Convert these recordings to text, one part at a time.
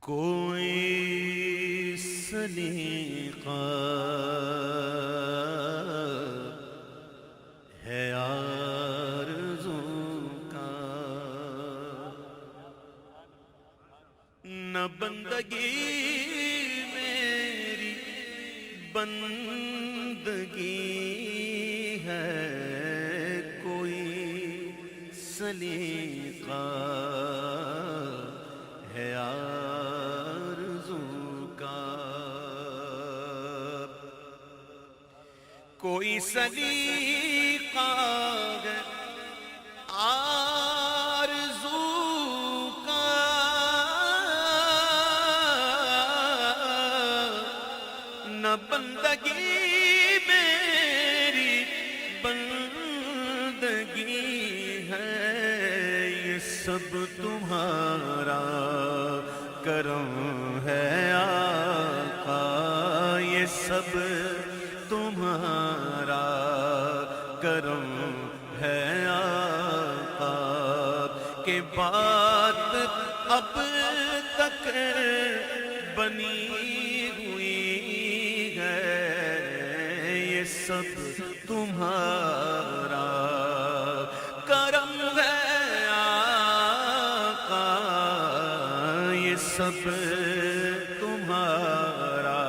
کوئی سلیقہ ہے آرزو کا، نہ بندگی میری بندگی ہے، کوئی سلیقہ ہے آرزو کا، کوئی سلیقہ ہے آرزو کا، نہ بندگی میری بندگی ہے، یہ سب تمہارا کرم ہے آقا، یہ سب تمہارا کرم ہے آقا، کہ بات اب تک بنی ہوئی ہے، یہ سب تمہارا کرم ہے آقا، یہ سب تمہارا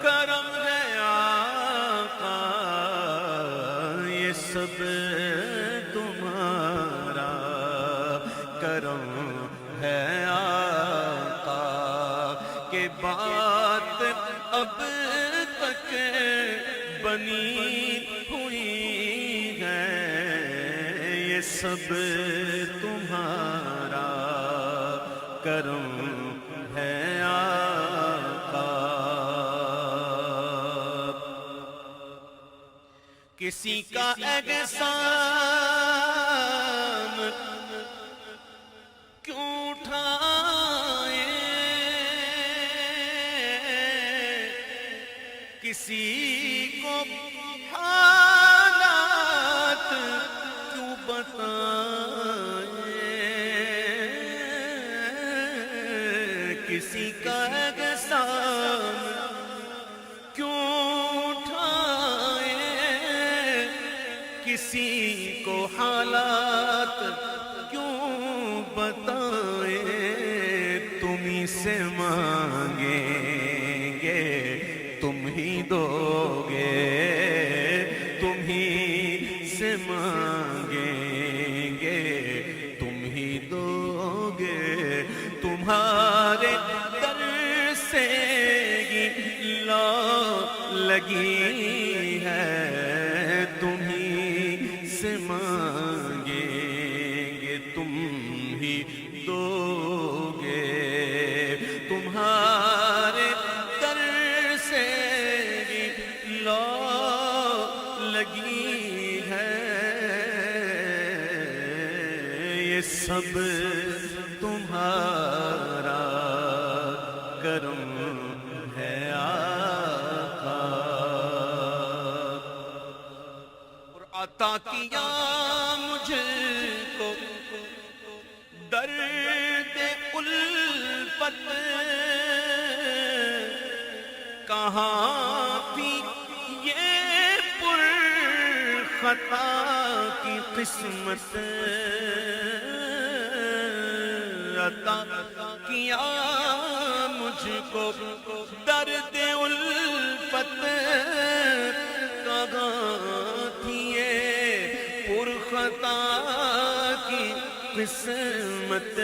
کرم ہے آقا، یہ سب تمہارا کرم ہے آقا، کہ بات اب تک بنی ہوئی ہے، یہ سب تمہارا کرم ہے آقا۔ کسی کا احسان کیوں اٹھائیں، کسی کو حالات کیوں بتائیں، کسی کا احسان کیوں اٹھائیں، کسی کو حالات کیوں بتائیں، تمہیں سے مانگیں گے تم ہی دو گے، تم ہی سے مانگیں گے تم ہی دو گے، تمہارے در سے لو لگی ہے، تم ہی سے مانگیں گے تم ہی دو گے، تمہارے در سے لو لگی ہے، یہ سب تمہارا کرم ہے آقا، اور عطا کیا مجھ کو درد الفت، کہاں تھی یہ پر خطا کی قسمت، عطا کیا مجھ کو درد الفت، کہاں تھی یہ پر خطا کی قسمت،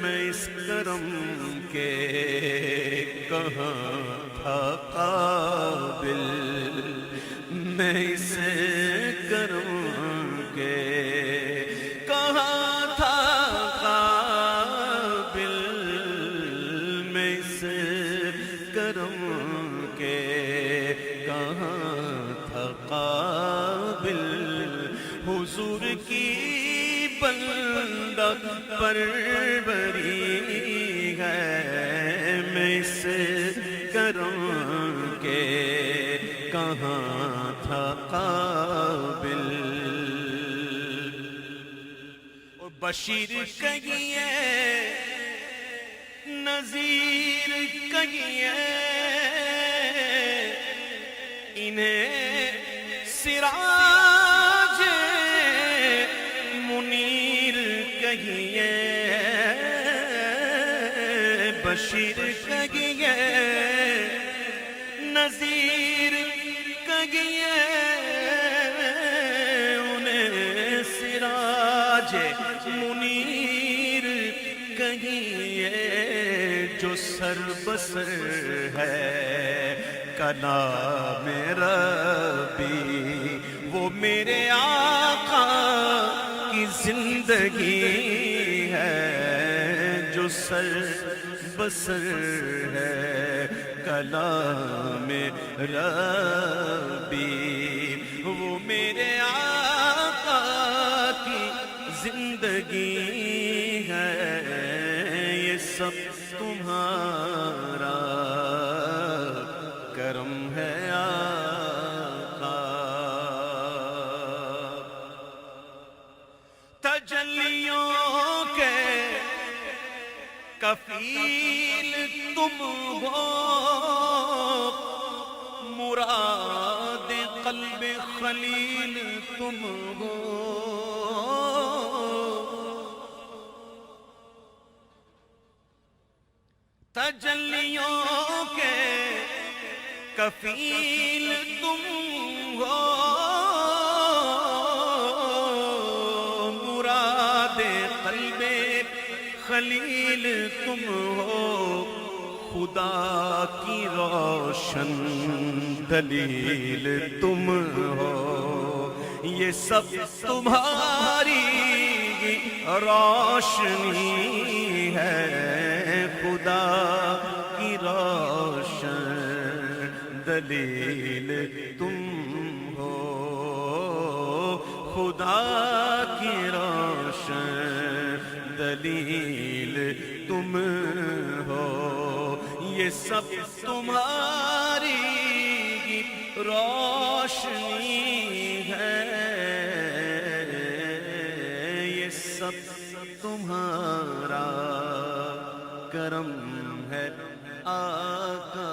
میں اس کرم کے کہاں تھا قابل، میں اس کرم کے کہاں تھا قابل، میں اس کرم کے کہاں تھا قابل، حضور کی بندہ پروری ہے، میں اس کرم کے کہاں تھا قابل، اور بشیر کہیے نذیر کہیے انہیں سراج منیر کہیے بشیر کہیے نذیر کہیے انہیں سراج منیر کہیے جو سر بسر ہے کلام ربی وہ میرے آقا کی زندگی ہے جو سر بسر ہے کلام ربی وہ میرے آقا کی زندگی ہے یہ سب تمہارا کرم ہے آقا تجلیوں کے کفیل تم ہو مراد قلب خلیل تم ہو تجلیوں کے کفیل تم ہو مراد قلب خلیل تم ہو خدا کی روشن دلیل تم ہو یہ سب تمہاری روشنی ہے خدا کی روشن دلیل تم ہو خدا کی روشن دلیل تم ہو یہ سب تمہاری روشنی ہے یہ سب تمہارا کرم ہے آقا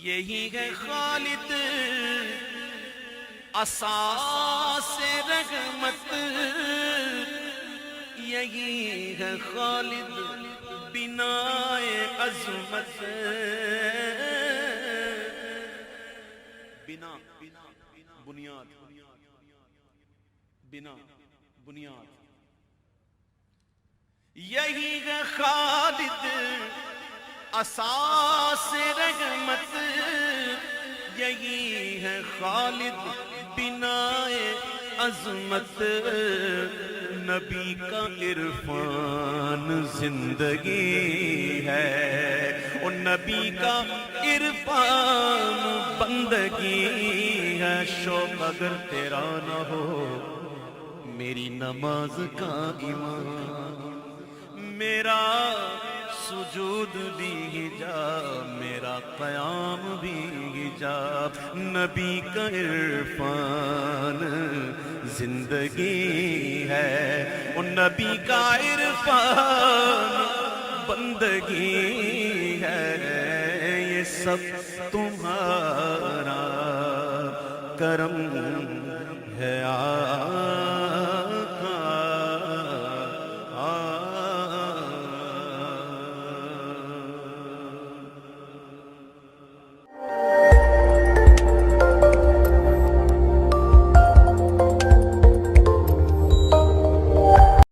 یہی ہے خالد اساس رحمت یہی ہے خالد بنائے عظمت بنا بنیاد بنا بنیاد یہی ہے خالد اساس رحمت یہی ہے خالد بنائے عظمت نبی کا عرفان زندگی ہے اور نبی کا عرفان بندگی ہے شوق اگر تیرا نہ ہو میری نماز کا ایمان میرا سجود بھی حجاب میرا قیام بھی حجاب نبی کا عرفان زندگی ہے اور نبی کا عرفان بندگی ہے یہ سب تمہارا کرم ہے